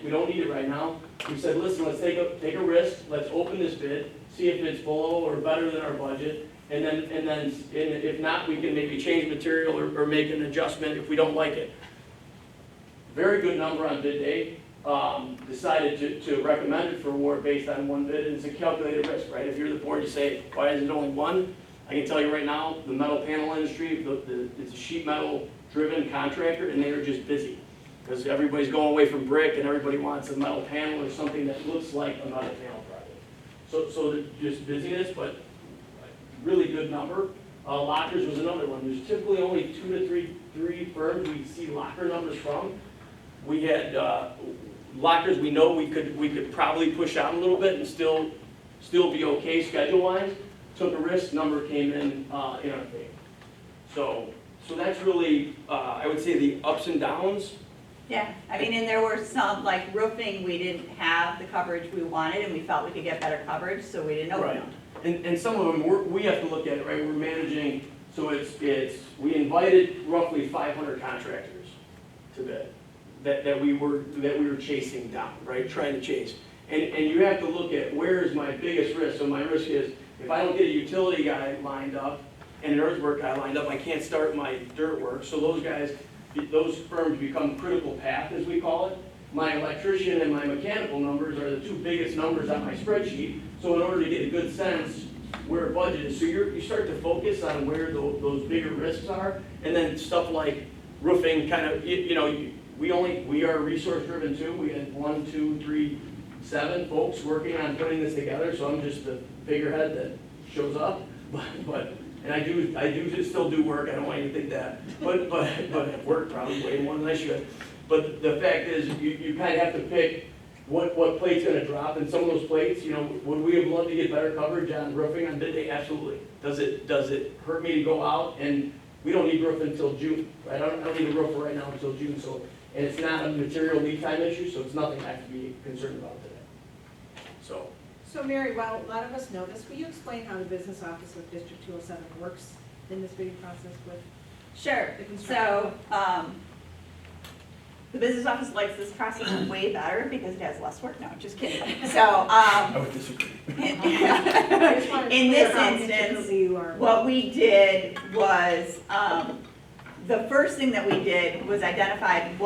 we don't need it right now. We said, listen, let's take a risk, let's open this bid, see if it's below or better than our budget, and then if not, we can maybe change material or make an adjustment if we don't like it. Very good number on bid day. Decided to recommend it for award based on one bid, and it's a calculated risk, right? If you're the board, you say, why is it only one? I can tell you right now, the metal panel industry, it's a sheet metal driven contractor, and they are just busy. Because everybody's going away from brick, and everybody wants a metal panel or something that looks like a metal panel project. So just busyness, but really good number. Lockers was another one. There's typically only 2 to 3 firms we see locker numbers from. We had lockers we know we could probably push out a little bit and still be okay schedule-wise. Took a risk, number came in our favor. So that's really, I would say, the ups and downs. Yeah, I mean, and there were some, like roofing, we didn't have the coverage we wanted, and we felt we could get better coverage, so we didn't open them. And some of them, we have to look at it, right? We're managing, so we invited roughly 500 contractors to bid that we were chasing down, right? Trying to chase. And you have to look at where is my biggest risk. So my risk is if I don't get a utility guy lined up and an earthwork guy lined up, I can't start my dirt work. So those firms become critical path, as we call it. My electrician and my mechanical numbers are the 2 biggest numbers on my spreadsheet. So in order to get a good sense where budget is, so you start to focus on where those bigger risks are, and then stuff like roofing, kind of, we are resource driven too. We had 1, 2, 3, 7 folks working on putting this together. So I'm just the figurehead that shows up, and I do still do work. I don't want you to think that, but I work probably way more than I should. But the fact is, you kind of have to pick what plate's going to drop, and some of those plates, would we have loved to get better coverage on roofing on bid day? Absolutely. Does it hurt me to go out? And we don't need roof until June, right? I don't need a roofer right now until June. So, and it's not a material lead time issue, so it's nothing I have to be concerned about today. So Mary, while a lot of us know this, will you explain how the business office of District 207 works in this bidding process with? Sure. The construction? So, the business office likes this process way better because it has less work. No, just kidding. So, I would disagree. I just wanted to in clear this how instance, intricately you are. what we did was, the first thing that we did was identified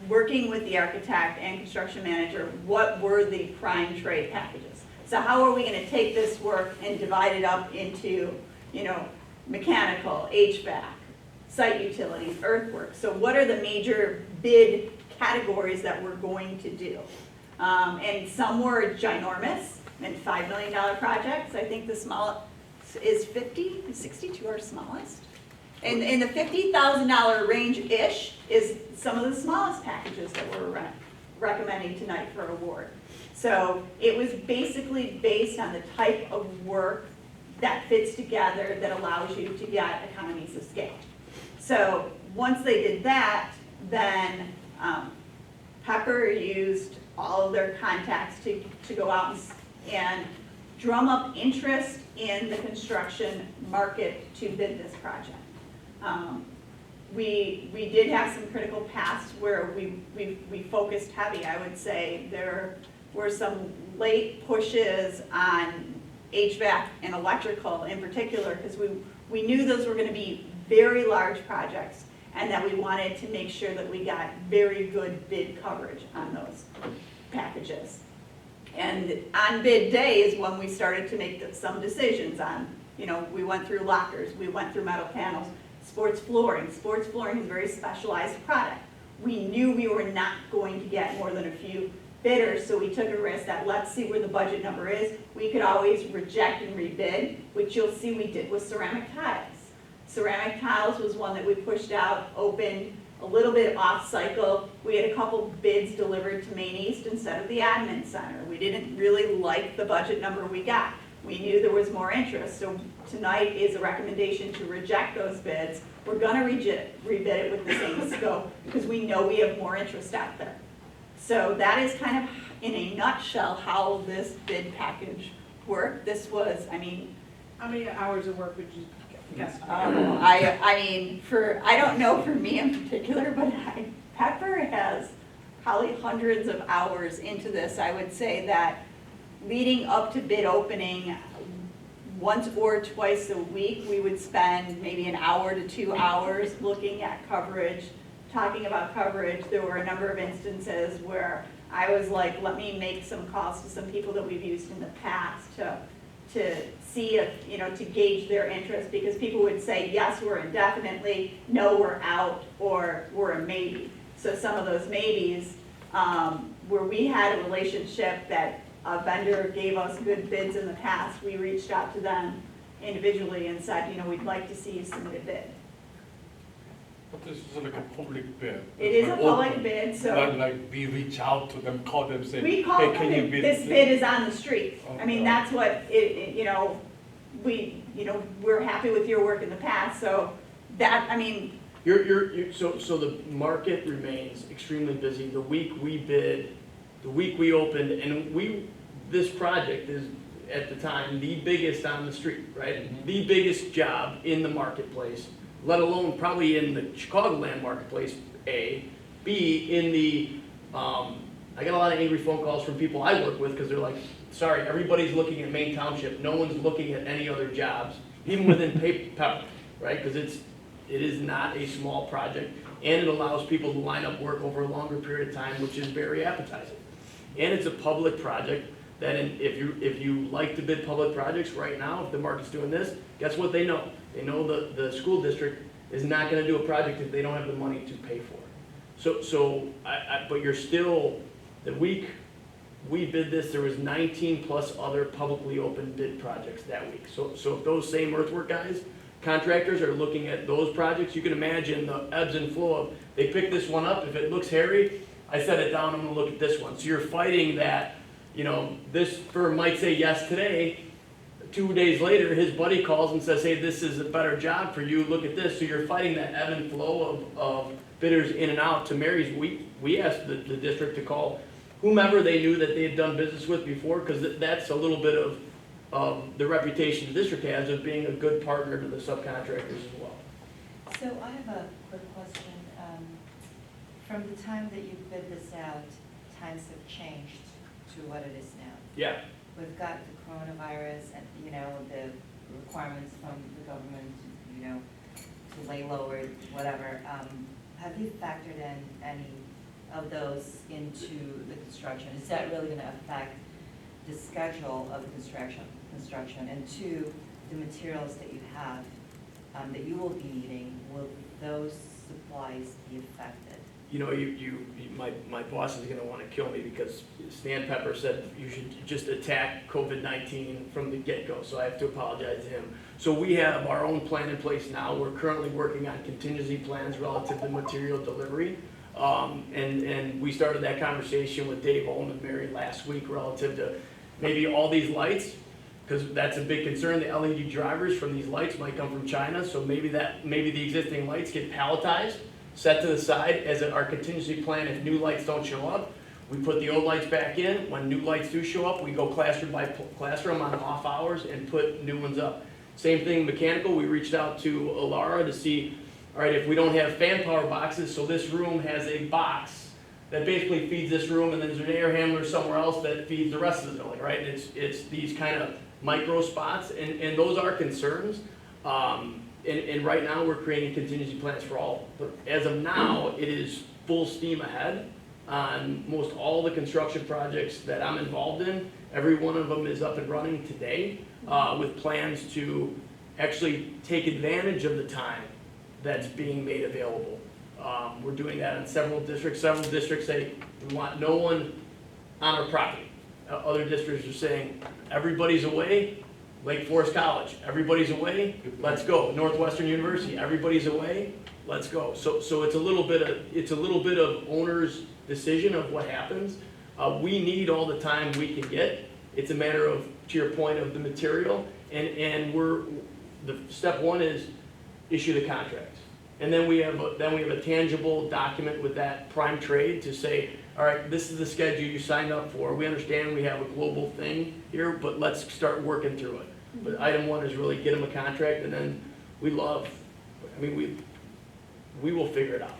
working with the architect and construction manager, what were the prime trade packages? So how are we gonna take this work and divide it up into, mechanical, HVAC, site utilities, earthwork? So what are the major bid categories that we're going to do? And some were ginormous, and $5 million projects. I think the smallest is 50, 62 our smallest. And in the $50,000 range-ish is some of the smallest packages that we're recommending tonight for award. So it was basically based on the type of work that fits together that allows you to get economies of scale. So once they did that, then Pepper used all of their contacts to go out and drum up interest in the construction market to bid this project. We did have some critical paths where we focused heavy. I would say there were some late pushes on HVAC and electrical in particular, because we knew those were going to be very large projects, and that we wanted to make sure that we got very good bid coverage on those packages. And on bid day is when we started to make some decisions on, we went through lockers, we went through metal panels, sports flooring. Sports flooring is a very specialized product. We knew we were not going to get more than a few bidders, so we took a risk that let's see where the budget number is. We could always reject and rebid, which you'll see we did with ceramic tiles. Ceramic tiles was one that we pushed out, opened a little bit off cycle. We had a couple bids delivered to Maine East instead of the admin center. We didn't really like the budget number we got. We knew there was more interest, so tonight is a recommendation to reject those bids. We're gonna rebid it with the same scope because we know we have more interest out there. So that is kind of, in a nutshell, how this bid package worked. This was, How many hours of work would you guess? I don't know for me in particular, but Pepper has probably hundreds of hours into this. I would say that leading up to bid opening, once or twice a week, we would spend maybe an hour to 2 hours looking at coverage, talking about coverage. There were a number of instances where I was like, let me make some calls to some people that we've used in the past to see if, to gauge their interest, because people would say, yes, we're indefinitely, no, we're out, or we're a maybe. So some of those maybes, where we had a relationship that a vendor gave us good bids in the past, we reached out to them individually and said, we'd like to see you submit a bid. But this is like a public bid. It is a It's public open. bid, Not so like we reach out to them, call them, say, we call hey, them, can you and bid? this bid is on the street. I mean, Okay. that's what, we're happy with your work in the past, so that, I mean, So the market remains extremely busy. The week we bid, the week we opened, and this project is, at the time, the biggest on the street, right? Mhm. The biggest job in the marketplace, let alone probably in the Chicagoland marketplace, A. B, in the, I got a lot of angry phone calls from people I work with, because they're like, sorry, everybody's looking at Main Township, no one's looking at any other jobs, even within Pepper, right? Because it is not a small project, and it allows people to line up work over a longer period of time, which is very appetizing. And it's a public project that if you like to bid public projects right now, if the market's doing this, guess what they know? They know the school district is not gonna do a project if they don't have the money to pay for it. But you're still, the week we bid this, there was 19 plus other publicly open bid projects that week. So if those same earthwork guys, contractors are looking at those projects, you can imagine the ebbs and flow of, they pick this one up, if it looks hairy, I set it down, I'm gonna look at this one. So you're fighting that, this firm might say yes today, 2 days later, his buddy calls and says, hey, this is a better job for you, look at this. So you're fighting that ebb and flow of bidders in and out. To Mary's, we asked the district to call whomever they knew that they had done business with before, because that's a little bit of the reputation the district has of being a good partner to the subcontractors as well. So I have a quick question. From the time that you bid this out, times have changed to what it is now. Yeah. We've got the coronavirus and, the requirements from the government, to lay lower, whatever. Have you factored in any of those into the construction? Is that really gonna affect the schedule of the construction? And two, the materials that you have, that you will be needing, will those supplies be affected? My boss is gonna wanna kill me, because Stan Pepper said you should just attack COVID-19 from the get-go, so I have to apologize to him. So we have our own plan in place now. We're currently working on contingency plans relative to material delivery. And we started that conversation with Dave Owen and Mary last week relative to maybe all these lights, because that's a big concern. The LED drivers from these lights might come from China, so maybe the existing lights get palletized, set to the side as our contingency plan. If new lights don't show up, we put the old lights back in. When new lights do show up, we go classroom by classroom on off hours and put new ones up. Same thing mechanical. We reached out to Alara to see, all right, if we don't have fan power boxes, so this room has a box that basically feeds this room, and then there's an air handler somewhere else that feeds the rest of the building, right? It's these kind of micro spots, and those are concerns. And right now, we're creating contingency plans for all. But as of now, it is full steam ahead on most all the construction projects that I'm involved in. Every one of them is up and running today, with plans to actually take advantage of the time that's being made available. We're doing that in several districts. Several districts say, we want no one on our property. Other districts are saying, everybody's away. Lake Forest College, everybody's away, let's go. Northwestern University, everybody's away, let's go. So it's a little bit of owner's decision of what happens. We need all the time we can get. It's a matter of, to your point, of the material, and the step one is issue the contracts. And then we have a tangible document with that prime trade to say, all right, this is the schedule you signed up for. We understand we have a global thing here, but let's start working through it. But item one is really get them a contract, and then we will figure it out.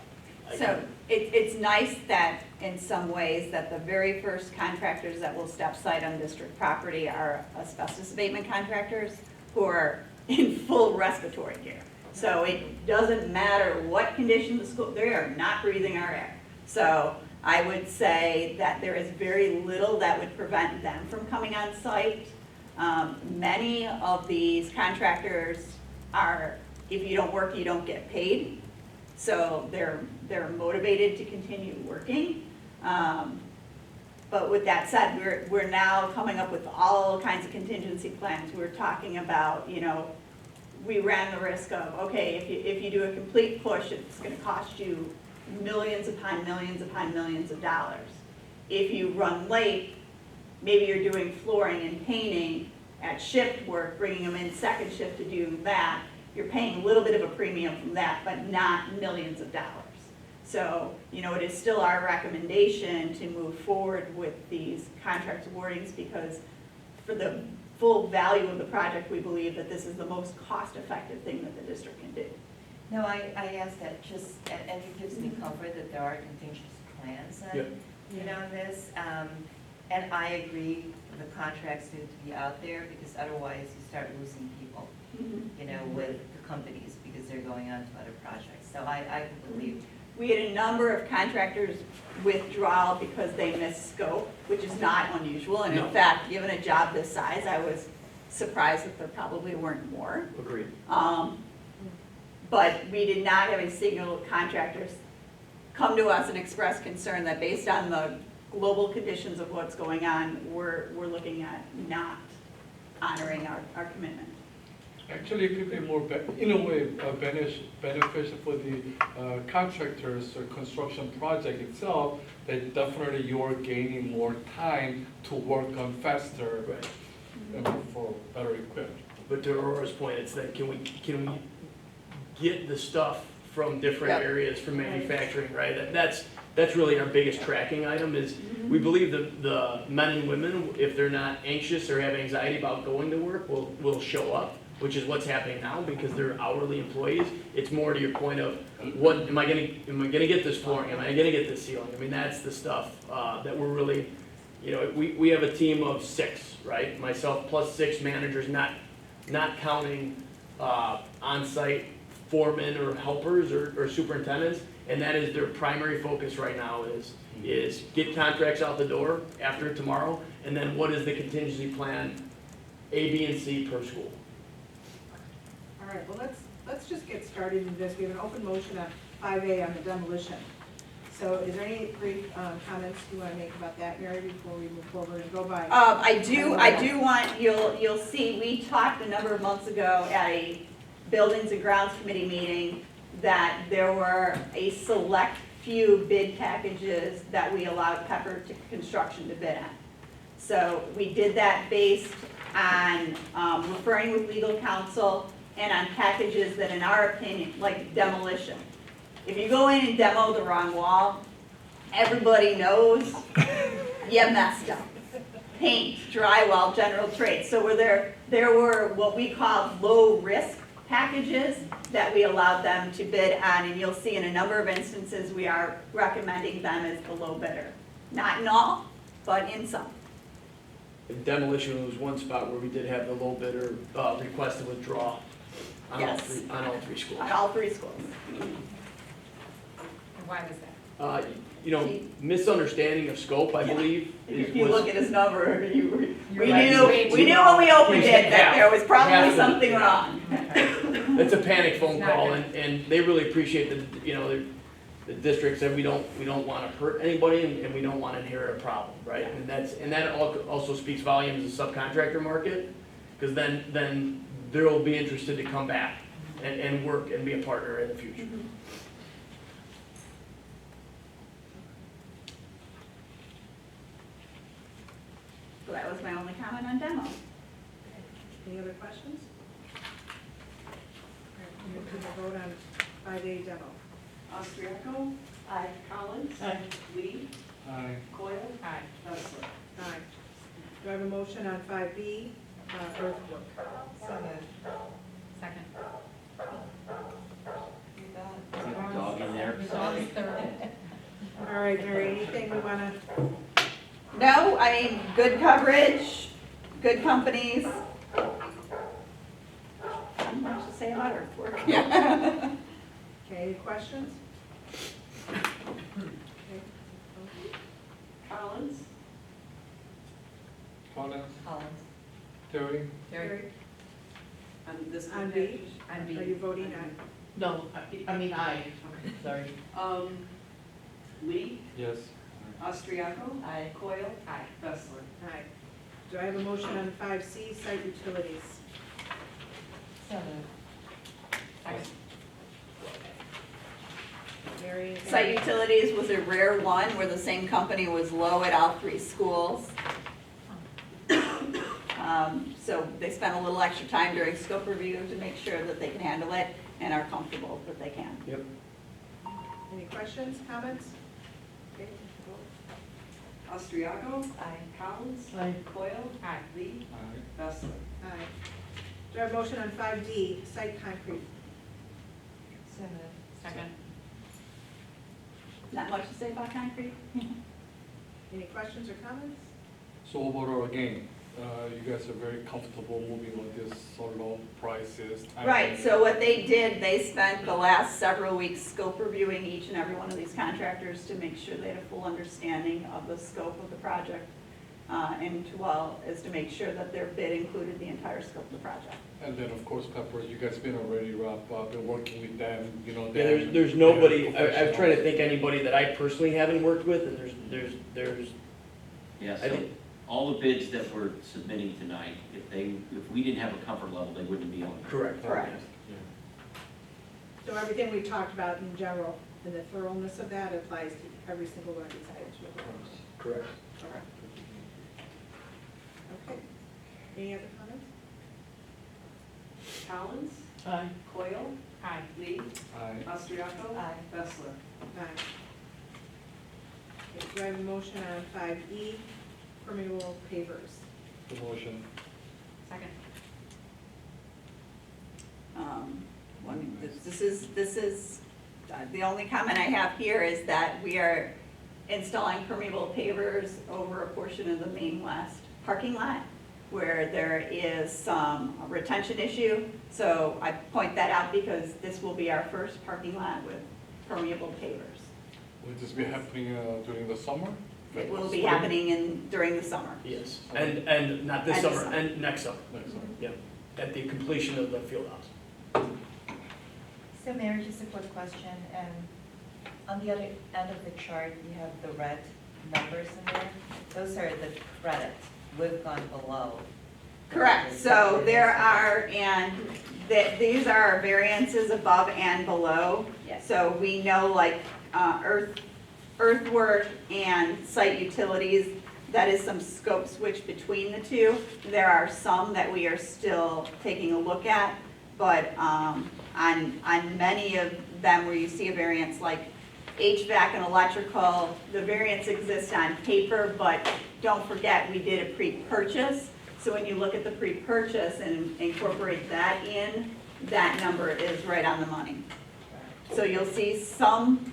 it's nice that in some ways that the very first contractors that will step side on district property are asbestos abatement contractors who are in full respiratory care. So it doesn't matter what condition the school, they are not breathing our air. So I would say that there is very little that would prevent them from coming on site. Many of these contractors are, if you don't work, you don't get paid. So they're motivated to continue working. But with that said, we're now coming up with all kinds of contingency plans. We're talking about, you know, we ran the risk of, okay, if you do a complete push, it's gonna cost you millions upon millions upon millions of dollars. If you run late, maybe you're doing flooring and painting at shift work, bringing them in second shift to do that, you're paying a little bit of a premium from that, but not millions of dollars. So, you know, it is still our recommendation to move forward with these contract awardings because for the full value of the project, we believe that this is the most cost-effective thing that the district can do. No, I asked that just, and it gives me comfort that there are contingency plans Yep. on this. And I agree the contracts need to be out there because otherwise you start losing people, you know, with the companies because they're going on to other projects. So I believe. We had a number of contractors withdraw because they missed scope, which is not unusual. And No. in fact, given a job this size, I was surprised that there probably weren't more. Agreed. But we did not have a single contractors come to us and express concern that based on the global conditions of what's going on, we're looking at not honoring our commitment. Actually, it could be more, in a way, beneficial for the contractors or construction project itself, that definitely you're gaining more time to work on faster Right. and for better equipment. But to Aurora's point, it's that can we get the stuff from different Yep. areas from manufacturing, right? That's really our biggest tracking item is we believe the men and women, if they're not anxious or have anxiety about going to work, will show up, which is what's happening now because they're hourly employees. It's more to your point of what am I gonna get this flooring? Am I gonna get this ceiling? I mean, that's the stuff that we're really, you know, we have a team of 6, right? Myself plus 6 managers, not counting on-site foremen or helpers or superintendents, and that is their primary focus right now is get contracts out the door after tomorrow, and then what is the contingency plan, A, B, and C per school. All right, well, let's just get started in this. We have an open motion on 5A on the demolition. So is there any brief comments you want to make about that, Mary, before we move forward and go by? I do want, you'll see, we talked a number of months ago at a Buildings and Grounds Committee meeting that there were a select few bid packages that we allowed Pepper Construction to bid on. So we did that based on referring with legal counsel and on packages that in our opinion, like demolition. If you go in and demo the wrong wall, everybody knows you messed up. Paint, drywall, general trades. So there were what we called low-risk packages that we allowed them to bid on, and you'll see in a number of instances we are recommending them as the low bidder. Not in all, but in some. Demolition was one spot where we did have the low bidder request to withdraw on all Yes. three schools. On all 3 schools. Why was that? You know, misunderstanding of scope, I believe. If you look at his number, we You're knew right. when we opened it that there was probably Half. something wrong. It's a panic phone It's not call, good. and they really appreciate the district said we don't want to hurt anybody, and we don't want to inherit a problem, right? And that also speaks volumes of the subcontractor market, because then they'll be interested to come back and work and be a partner in the future. So that was my only comment on demo. Any other questions? All right, we're going to vote on 5A demo. Austriaco? Aye. Collins? Aye. Lee? Aye. Coyle? Aye. Hessler? Aye. Do I have a motion on 5B, earthwork? So moved. Second. You got it. Dog in there. The dog is third. right, Mary, anything we wanna, No, I mean, good coverage, good companies. Not much to say about earthwork. okay, any questions? Okay. Collins, Collins, Collins. Terry, Terry? on this. On B? On Are you voting on? No, I mean aye. Okay, sorry. Lee, yes. Austriaco. Aye. Coyle. Aye. Bessler. Aye. Do I have a motion on 5C, site utilities? So moved. Second. Mary? Site utilities was a rare one where the same company was low at all three schools. So they spent a little extra time during scope review to make sure that they can handle it and are comfortable that they can. Yep. Any questions, comments? Okay, vote. Austriaco. Aye. Collins. Aye. Coyle. Aye. Lee. Aye. Bessler. Aye. Do I have a motion on 5D, site concrete? So moved. Second. Not much to say about concrete? Any questions or comments? So overall, again, you guys are very comfortable moving on this sort of low prices. Right, so what they did, they spent the last several weeks scope reviewing each and every one of these contractors to make sure they had a full understanding of the scope of the project. And as to make sure that their bid included the entire scope of the project. And then, of course, Pepper, you guys been already been working with them, you know. Yeah, them, there's nobody, they're I've tried to think anybody that I personally haven't worked with, and there's, Yeah, I so think, all the bids that we're submitting tonight, if we didn't have a comfort level, they wouldn't be on. correct. Correct. So everything we talked about in general, and the thoroughness of that applies to every single one of these items. Correct. Okay. Any other comments? Collins. Aye. Coyle. Aye. Lee. Aye. Austriaco. Aye. Bessler. Aye. Okay, do I have a motion on 5E, permeable pavers? The motion. Second. This is, the only comment I have here is that we are installing permeable pavers over a portion of the Main West parking lot where there is some retention issue. So I point that out because this will be our first parking lot with permeable pavers. Will this be happening during the summer? It will be Spring? happening during the summer. Yes, and not this And summer, this summer. and next summer, Next summer. yeah, at the completion of the field house. So Mary, just a quick question. On the other end of the chart, you have the red numbers in there. Those are the credit. We've gone below. Correct, so there are, and these are our variances above and below. Yes. So we know like earthwork and site utilities, that is some scope switch between the two. There are some that we are still taking a look at, but on many of them where you see a variance like HVAC and electrical, the variance exists on paper, but don't forget, we did a pre-purchase. So when you look at the pre-purchase and incorporate that in, that number is right on the money. So you'll see some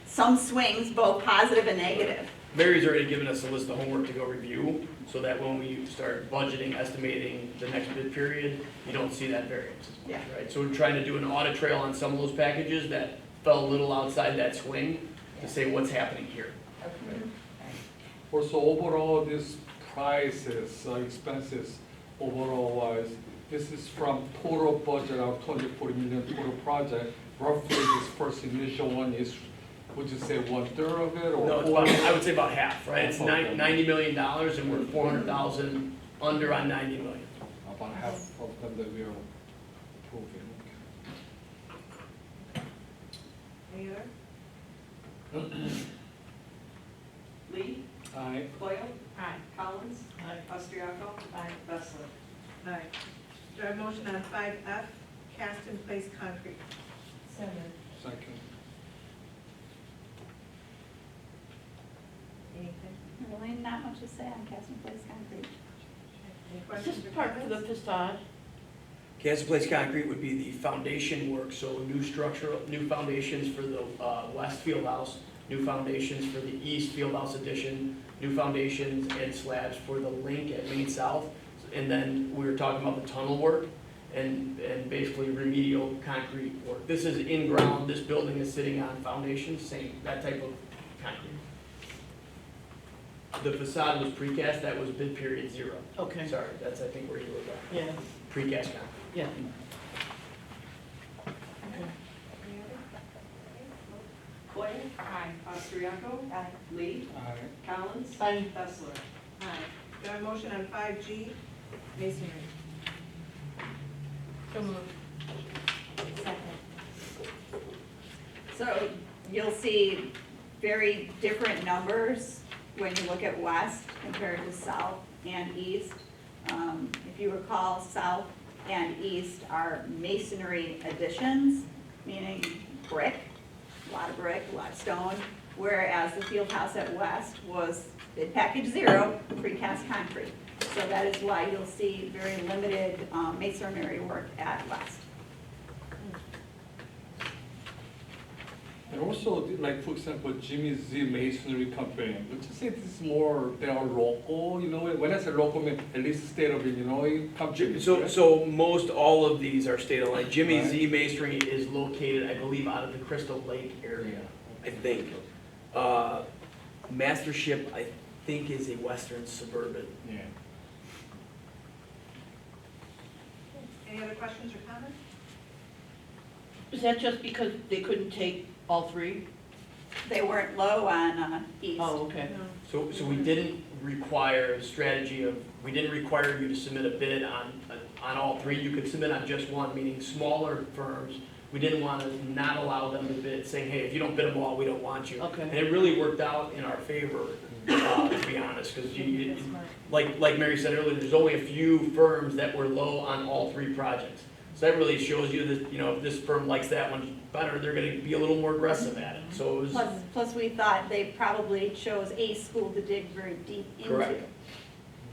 swings, both positive and negative. Mary's already given us a list of homework to go review, so that when we start budgeting, estimating the next bid period, you don't see that variance. Yeah. Right, so we're trying to do an audit trail on some of those packages that fell a little outside that swing to say what's happening here. Okay. Also, overall, this prices, expenses, overall wise, this is from total budget of 240 million total project. Roughly, this first initial one is, would you say 1/3 of it, or? No, it's about, I would say about half, right? It's Okay. $90 million and we're 400,000 under on 90 million. About half of them that we are approving. Any other? Lee. Aye. Coyle. Aye. Collins. Aye. Austriaco. Aye. Bessler. Aye. Do I have a motion on 5F, cast in place concrete? So moved. Second. Anything? Really not much to say on cast in place concrete. Any Is questions this or part for the comments? facade? Cast in place concrete would be the foundation work, so new structure, new foundations for the west field house, new foundations for the east field house addition, new foundations and slabs for the link at Main South. And then we were talking about the tunnel work and basically remedial concrete work. This is in-ground, this building is sitting on foundations, same, that type of concrete. The facade was precast, that was bid period 0. Okay, Sorry, that's, I think, where you were going. yeah, Precast concrete. yeah. Any other? Coyle? Aye. Austriaco? Aye. Lee? Aye. Collins? Aye. Fessler? Aye. Do I have a motion on 5G, masonry? So moved. Second. So you'll see very different numbers when you look at west compared to south and east. If you recall, south and east are masonry additions, meaning brick, a lot of stone, whereas the field house at west was bid package 0, precast concrete. So that is why you'll see very limited masonry work at west. And also, like, for example, Jimmy Z Masonry Company, would you say this is more, they are local, you know, when I say local, I mean at least state of Illinois company? So most all of these are state of line. Jimmy Right. Z Masonry is located, I believe, out of the Crystal Lake area, I think. Mastership, I think, is a western suburban. Yeah. Any other questions or comments? Is that just because they couldn't take all three? They weren't low on east. Oh, okay. So we didn't require a strategy of, we didn't require you to submit a bid on all three. You could submit on just one, meaning smaller firms. We didn't want to not allow them to bid, saying, hey, if you don't bid them all, we don't want you. Okay. And it really worked out in our favor, to be honest, because like Mary said earlier, there's only a few firms that were low on all three projects. So that really shows you that, you know, if this firm likes that one better, they're gonna be a little more aggressive at it. So it was, Plus we thought they probably chose a school to dig very deep into. Correct.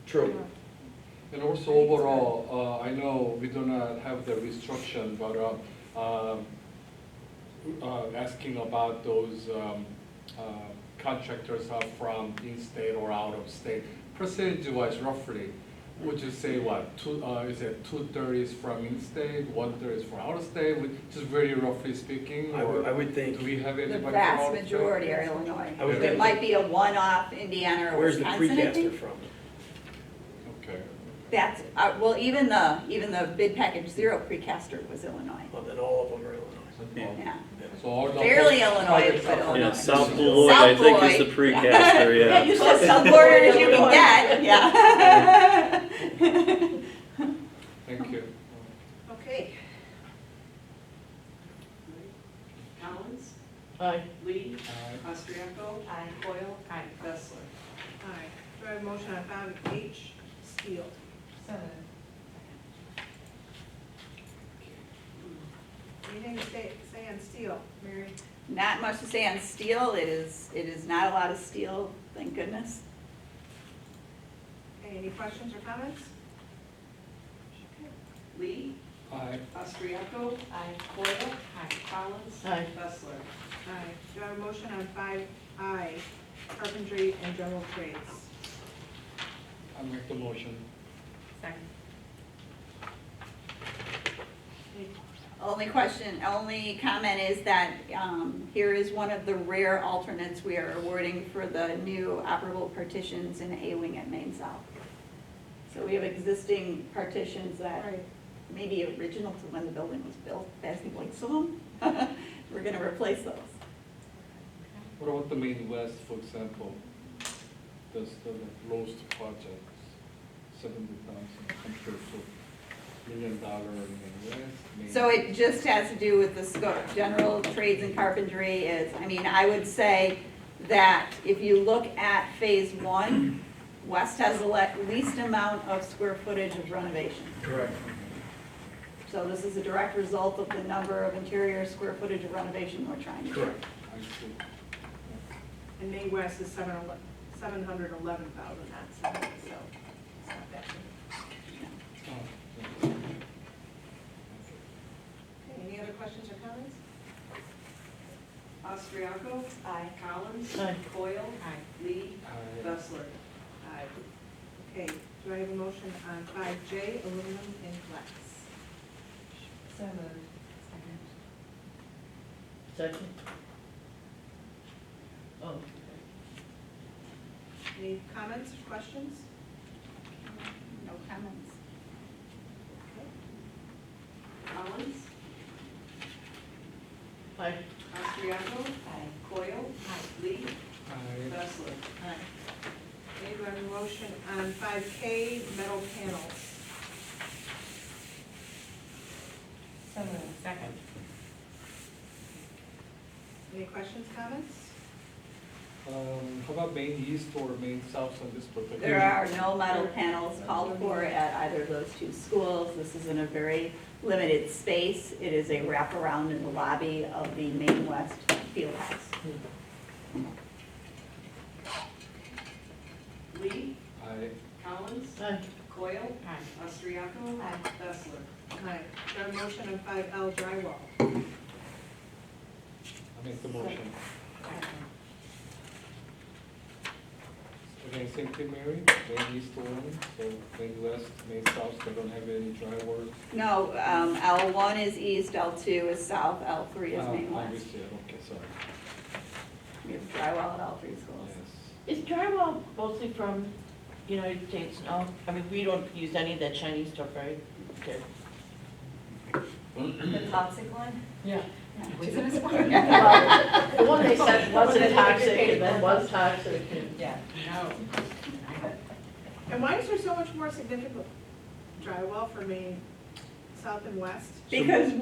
true. And also overall, I know we do not have the restriction, but asking about those contractors are from in-state or out of state, percentage-wise roughly, would you say what, is it 2/3 is from in-state, 1/3 is from out-of-state, just very roughly speaking? I or would think. Do we have The anybody from vast out-of-state? majority are Illinois. I would There think- might be a one-off Indiana or Where's the Wisconsin, I precaster think. from? Okay. That's, well, even the bid package 0 precaster was Illinois. Well, then all of them are Illinois. Yeah. So all the Barely whole Illinois, projects but are from- Illinois. Yeah, South Beloit, I think, is the South precaster, yeah. You just as border as you can get, yeah. Thank you. Okay. Collins? Aye. Lee? Aye. Austriaco? Aye. Coyle? Aye. Fessler? Aye. Do I have a motion on 5H, steel? So moved. Anything to say on steel, Mary? Not much to say on steel. It is not a lot of steel, thank goodness. Okay, any questions or comments? Lee? Aye. Austriaco? Aye. Coyle? Aye. Collins? Aye. Fessler? Aye. Do I have a motion on 5I, carpentry and general trades? I make the motion. Second. Only comment is that here is one of the rare alternates we are awarding for the new operable partitions in A-wing at Main South. So we have existing partitions that Right. may be original to when the building was built, as the likes of them. We're gonna replace those. What about the Midwest, for example? The lowest projects, 70,000 compared to $1 million in the West? So it just has to do with the scope. General trades and carpentry is, I mean, I would say that if you look at phase 1, West has the least amount of square footage of renovation. Correct. So this is a direct result of the number of interior square footage of renovation we're trying to do. Correct. I see. And May West is 711,000, not 70, so it's not that big. Oh, yeah. Okay, any other questions or comments? Austriaco? Aye. Collins? Aye. Coyle? Lee? Aye. Bessler? Aye. Okay, do I have a motion on 5J, aluminum and glass? So moved. Second. Oh, Any comments or questions? No comments. Collins? aye. Austriaco? Aye. Coyle? Lee? Aye. Bessler? Okay, do I have a motion on 5K, metal panels? So moved. Second. Any questions, comments? How about Main East or Main South on this particular? There are no metal panels called for at either of those two schools. This is in a very limited space. It is a wraparound in the lobby of the Main West Fieldhouse. Lee? Aye. Collins? Aye. Coyle? Austriaco? Aye. Bessler? Aye. Do I have a motion on 5L, drywall? I make the motion. Again, same thing, Mary, Main East one, so Main West, Main South, they don't have any dry work. No, L1 is east, L2 is south, L3 is Main I West. see it, okay, sorry, We have drywall at all three schools. yes. Is drywall mostly from United States? No, I mean, we don't use any of that Chinese stuff, right? Okay. The toxic one? Yeah. Yeah. The one they said wasn't toxic and then was toxic and. Yeah. No. And why is there so much more significant drywall for Main South and West? Because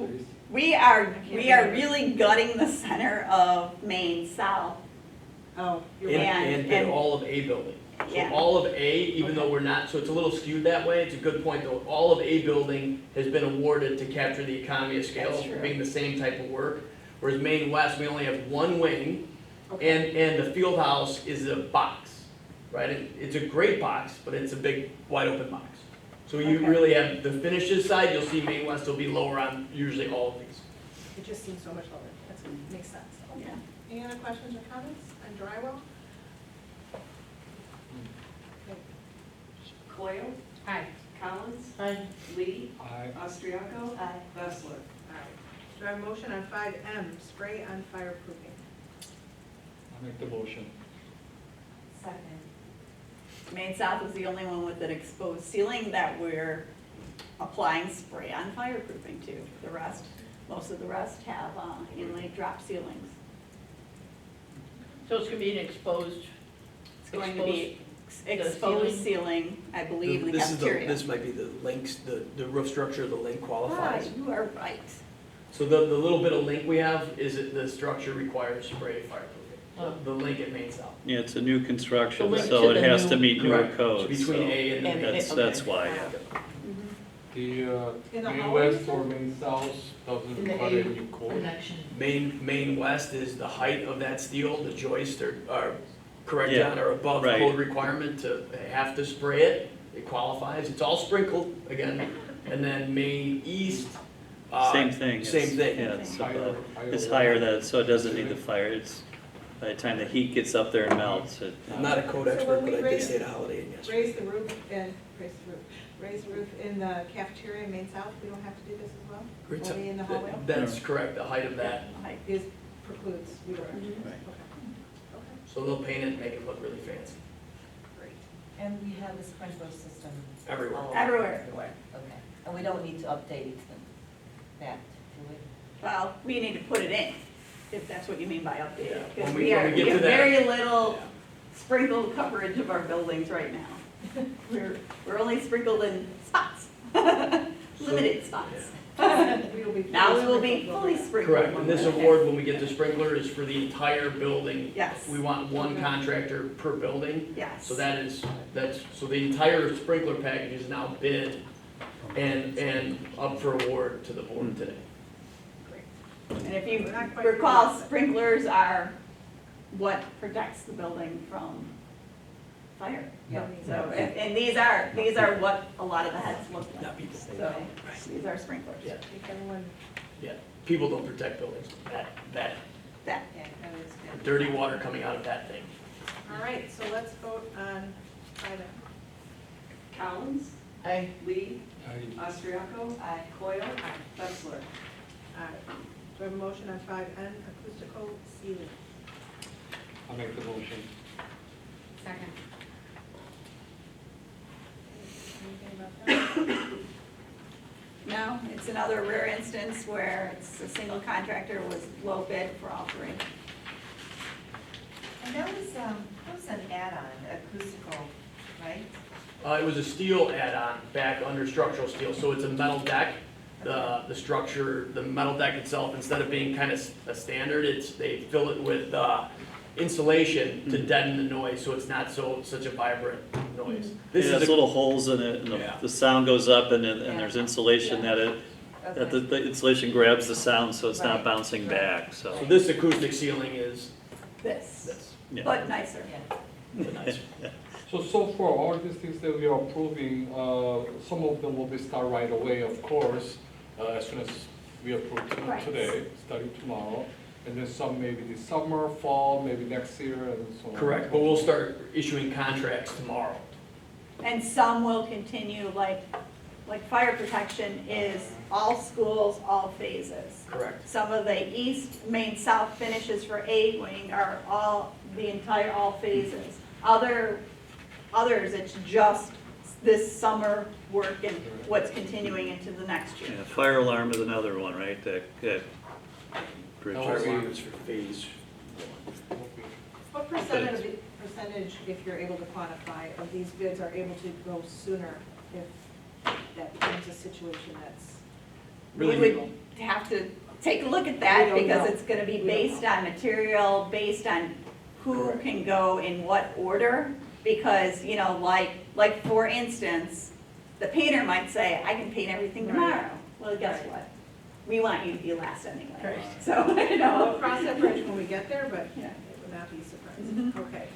we are really gutting the center of Main South. Oh, you're Yeah. right. And- all of A building. So Yeah. all of A, even though we're not, so it's a little skewed that way, it's a good point though, all of A building has been awarded to capture the economy of scale, That's true. being the same type of work. Whereas Main West, we only have one wing, Okay. and the field house is a box, right? It's a great box, but it's a big, wide open box. So you Okay. really have, the finishes side, you'll see Main West will be lower on usually all of these. It just seems so much lower. That makes sense. Okay. Yeah. Any other questions or comments on drywall? Okay. Coyle? Collins? Aye. Lee? Aye. Austriaco? Aye. Bessler? All right. Do I have a motion on 5M, spray on fireproofing? I make the motion. Second. Main South is the only one with an exposed ceiling that we're applying spray on fireproofing to. The rest, most of the rest have inlaid drop ceilings. So it's gonna be an exposed. It's going to be the exposed ceiling, I believe, in the This is cafeteria. This might be the links, the roof structure of the link Ah, qualifies. you are right. So the little bit of link we have is that the structure requires spray fireproofing, Oh. the link at Main South. Yeah, it's a new construction, The link so to it the has new- to meet newer Correct. codes, so Between A and And- that's okay. why. In The the Main hallway, West you or said? Main South doesn't In the require A any code. connection. Main West is the height of that steel, the joists are correct, Yeah, John, are above right. code requirement to have to spray it. It qualifies, it's all sprinkled, again. And then Main East. Same thing. Same it's- thing. Yeah, it's Higher- above, higher it's level. higher than, so it doesn't need the fire, it's, by the time the heat gets up there and melts, it. I'm not a code So expert, when we but I did raise- stay at a Holiday Inn yesterday. Raise the roof in the cafeteria in Main South, we don't have to do this as well? Great. Only in the hallway? That's correct, the height of that. Height. Is precludes, we don't have to. Mhm. Right. Okay. So they'll paint it and make it look really fancy. Great. And we have a sprinkler system. Everywhere. all Everywhere. Everywhere, okay. And we don't need to update that, do we? Well, we need to put it in, if that's what you mean by Yeah. updated. When Because we we get to have that- very little Yeah. sprinkled coverage of our buildings right now. We're only sprinkled in spots, limited spots. We will be. Now we will be sprinkled fully over. sprinkled. Correct, and this award, when we get to sprinkler, is for the entire building. Yes. We want one contractor per building. Yes. So so the entire sprinkler package is now bid and up for award to the board today. And if you We're not quite recall, through yet. sprinklers are what protects the building from fire. Yeah. So, and these are what a lot of the heads look like. Not people. So, these are sprinklers. Yeah. I think everyone, Yeah, people don't protect buildings that that. Yeah, that was good. dirty water coming out of that thing. All right, so let's vote on 5M. Collins, Aye. Lee, I, Austriaco, Aye. Coyle, Bessler. Aye. Do I have a motion on 5N, acoustical ceiling? I make the motion. Second. Anything about that? No, it's another rare instance where it's a single contractor was low bid for all three. And that was an add-on, acoustical, right? It was a steel add-on back under structural steel, so it's a metal deck. The structure, the metal deck itself, instead of being kind of a standard, they fill it with insulation to deaden the noise, so it's not such a vibrant noise. This It is has a- little holes in it, and Yeah. the sound goes up, and Yeah. there's insulation that Okay. the insulation grabs the sound, so it's not Right. bouncing Right. back, so. So this acoustic ceiling is This, this. Yeah. but nicer. Yeah. the nice. So far, all these things that we are approving, some of them will be start right away, of course, as soon as we approve Right. today, starting tomorrow. And then some maybe this summer, fall, maybe next year, and so on. Correct, but we'll start issuing contracts tomorrow. And some will continue, like fire protection is all schools, all phases. Correct. Some of the east, main, south finishes for A wing are all phases. Others, it's just this summer work and what's continuing into the next year. Yeah, fire alarm is another one, right, that bridges. Fire alarm is for phase What percentage, if you're able to quantify, of these bids are able to go sooner if that becomes a situation that's? We Really? would have to take a look at We that don't because know. it's gonna be We don't based know. on material, based on who Correct. can go in what order. Because, like for instance, the painter might say, I can paint everything Right. tomorrow. Well, guess Right. what? We want you to be last anyway. Right. So, We'll cross that bridge when we get there, but Yeah. it would not be surprising. Mhm. Okay.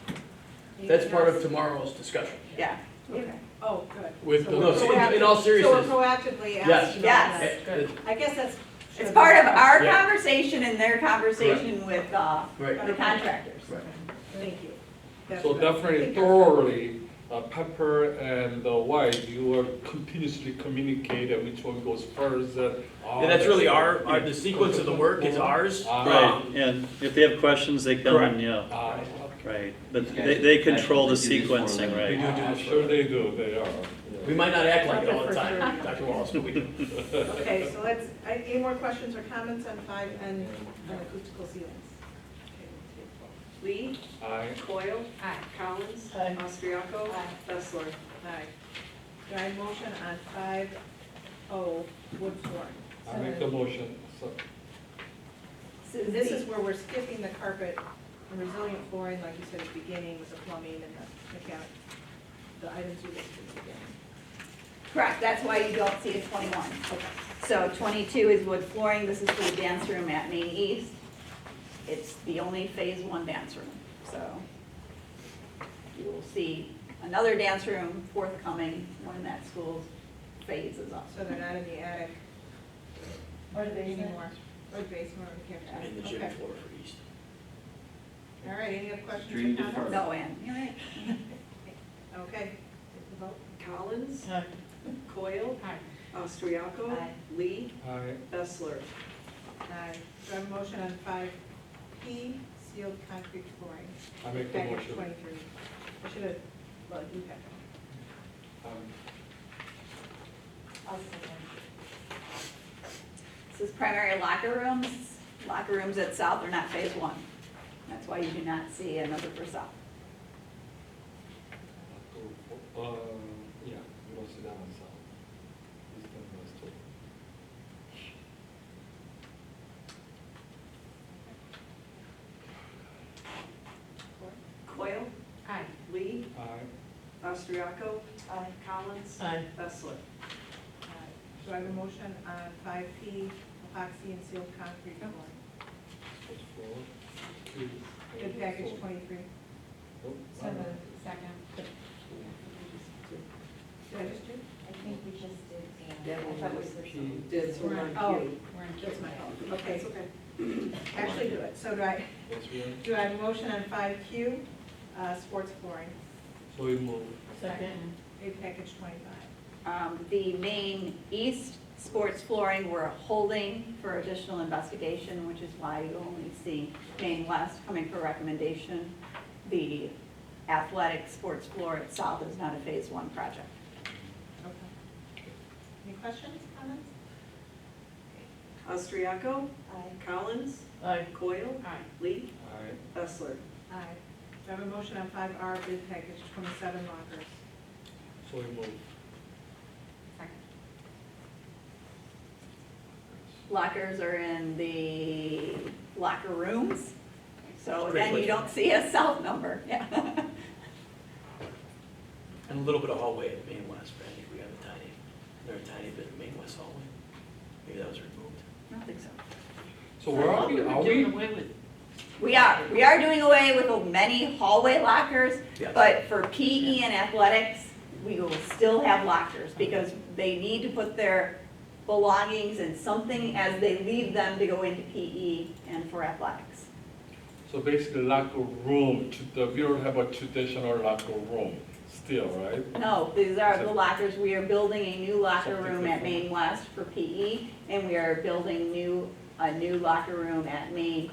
That's Anything part of else? tomorrow's discussion. yeah. Okay. Oh, good. With So the- we're no, in proactive- all seriousness. So we're proactively Yes. asking. Yes. about that. I guess that's. It's part of our Yeah. conversation and their conversation with, Right. the contractors. Right. Thank you. That's So good. definitely Thank you. thoroughly, Pepper and White, you will continuously communicate which one goes first. Yeah, that's really the sequence of the work is ours. Ah. Right, and if they have questions, they come and, yeah, Ah, right, but These guys they control the actually do this for sequencing, them. We right? do I'm this sure for- they do, they are. We might not act like it all the For time, sure. Dr. Wallace, but we do. Okay, so any more questions or comments on 5N on acoustical ceilings? Lee, Aye. Coyle, Collins, Aye. Austriaco, Bessler. Aye. Do I have a motion on 5O, wood flooring? I make the motion, so, This is where we're skipping the carpet, the resilient flooring, like you said at the beginning, with the plumbing and the mechanic, the items you listed at the beginning. Correct, that's why you don't see a 21. So 22 is wood flooring, this is for the dance room at Main East. It's the only phase 1 dance room, so you will see another dance room forthcoming when that school's phase is up. So they're not in the attic Or the basement. anymore, or the basement or the cafeteria? In the gym Okay. floor for East. All right, any other questions Dream or comments? No, Ann, you're right. Okay, take the vote. Collins, Aye. Coyle, Austriaco, Aye. Lee, aye. Bessler. Aye. Do I have a motion on 5P, sealed concrete flooring? I make the Package motion. 23. I should have, well, you have it. I'll second. This is primary locker rooms. Locker rooms at South are not phase 1. That's why you do not see another for South. Yeah, we don't see that one, so. East and West too. Coyle, Lee, Aye. Austriaco, Aye. Collins, Aye. Bessler. Aye. Do I have a motion on 5P, epoxy and sealed concrete flooring? What's four? Two. Bid package 23. Nope. So moved. Second. Did I just do? I think we just did, Yeah, I thought we were. P. Did, so we're on Oh, Q. We're in that's my fault. Okay. That's okay. actually do it. So do I have a motion on 5Q, sports flooring, So we move. Second. bid package 25. The Maine East sports flooring, we're holding for additional investigation, which is why you only see Maine West coming for recommendation. The athletic sports floor at South is not a phase one project. Okay. Any questions, comments? Austriaco, Aye. Collins, Aye. Coyle, Lee, Aye. Bessler. Aye. Do I have a motion on 5R, bid package 27 lockers? So we move. Lockers are in the locker rooms, so then you don't see a South number, yeah. And a little bit of hallway at Main West, Brandy, we have a tiny bit of Main West hallway. Maybe that was removed. I don't think so. So where are we? Are Doing we? away with, We are doing away with many hallway lockers, Yes. but for PE and athletics, we will still have lockers because they need to put their belongings in something as they leave them to go into PE and for athletics. So basically locker room, we don't have a traditional locker room still, right? No, these are the lockers, we are building a new locker Something room at different. Maine West for PE, and we are building a new locker room at Maine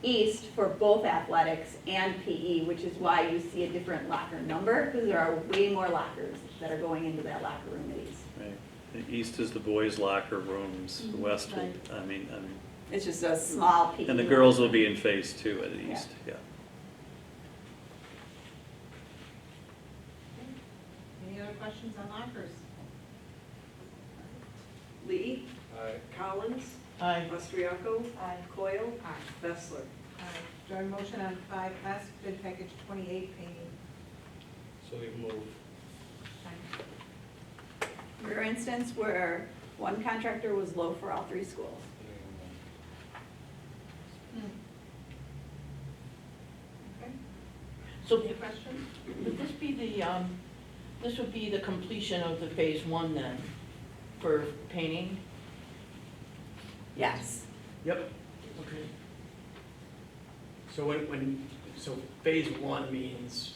East for both athletics and PE, which is why you see a different locker number, because there are way more lockers that are going into that locker room at East. Right. The east is the boys' locker rooms, the west will, Right. I mean, It's just a small PE. and the girls will be in phase two at the east, yeah. Any other questions on lockers? Lee, Aye. Collins, aye. Austriaco, Aye. Coyle, Bessler. Aye. Do I have a motion on 5S, bid package 28 painting? So we move. For instance, where one contractor was low for all three schools. Okay. So Any questions? would this be this would be the completion of the phase one then, for painting? Yes. Yep. Okay. So so phase one means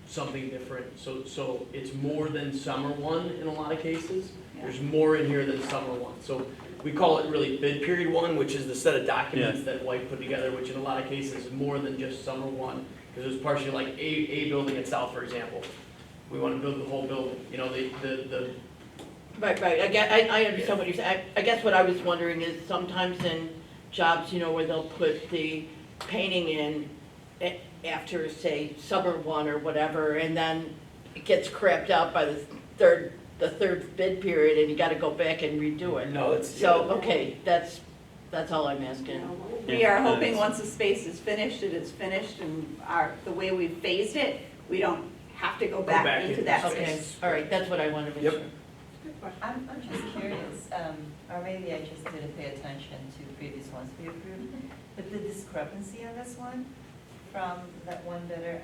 something different. So it's more than summer one in a lot of cases. There's more in here than summer one. So we call it really bid period one, which is the set of documents that White put together, which in a lot of cases is more than just summer one. Because it's partially like a building at South, for example. We want to build the whole building, you know, the Right, I understand what you're saying. I guess what I was wondering is sometimes in jobs, you know, where they'll put the painting in after, say, summer one or whatever, and then it gets crapped out by the third bid period, and you gotta go back and redo it. no, it's. So, okay, that's all I'm asking. We are Yeah, hoping that's- once the space is finished, it is finished, and the way we've phased it, we don't have to go back back into into that the Okay, space. all right, that's what I wanted to make Yep. sure. Good question. I'm just curious, or maybe I just didn't pay attention to previous ones we approved, but the discrepancy on this one from that one bidder,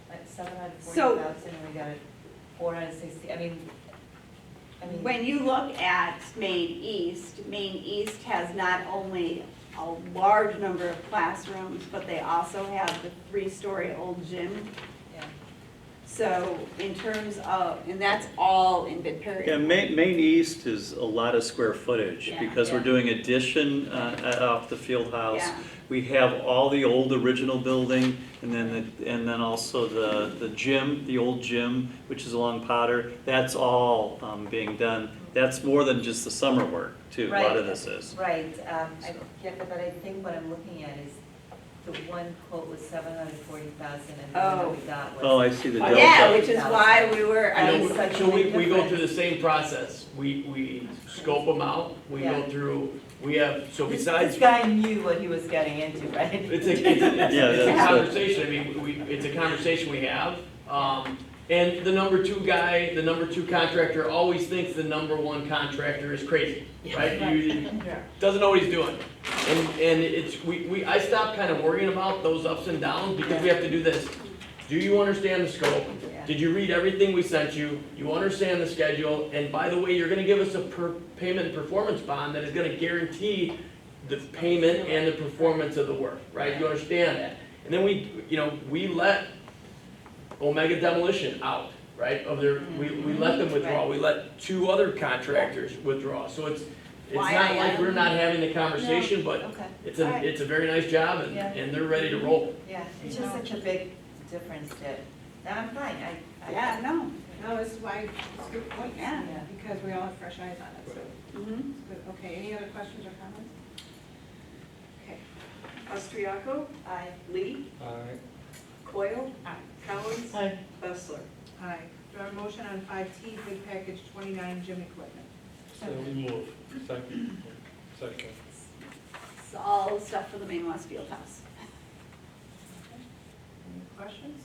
like 740,000, and we got it 460, I mean. When you look at Maine East has not only a large number of classrooms, but they also have the 3-story old gym. Yeah. So in terms of, and that's all in bid period. Yeah, Main East is a lot of square footage, Yeah. because we're Yeah. doing addition off the field house. Yeah. We have all the old original building, and then also the gym, the old gym, which is along Potter. That's all being done. That's more than just the summer work, too. A lot of this is. Right, yeah, but I think what I'm looking at is the one quote was 740,000, and the one that we got was. Oh, I see the Yeah, delta. Yeah, which is why we were, I I know, mean, such so we a go difference. through the same process. We scope them out, we go Yeah. through, we have, so This besides. guy knew what he was getting into, right? It's a Yeah, that's- conversation, I mean, it's a conversation we have. And the number two guy, the number two contractor always thinks the number one contractor is crazy, right? Doesn't know what he's doing. And it's, I stopped kind of worrying about those ups and downs because we have to do this. Do you understand the scope? Yeah. Did you read everything we sent you? You understand the schedule? And by the way, you're gonna give us a payment and performance bond that is gonna guarantee the payment and the performance of the work, right? You understand that? And then we let Omega Demolition out, right, of their, we let them withdraw, we let 2 other contractors withdraw, so it's not like we're not having the conversation, but Okay, it's a very nice job, Yeah. and they're ready to roll. yeah, it's just such a big difference that, no, I'm fine, Yeah, no. No, this is why, it's a good point, Yeah. because we all have fresh eyes on it, so Mhm. it's good. Okay, any other questions or comments? Okay, Austriaco, I, Lee, Aye. Coyle, Collins, Hi. Bessler. aye. Do I have a motion on 5T, bid package 29, gym equipment? So we move. Second. Second. It's all stuff for the Maine West Field House. Any questions?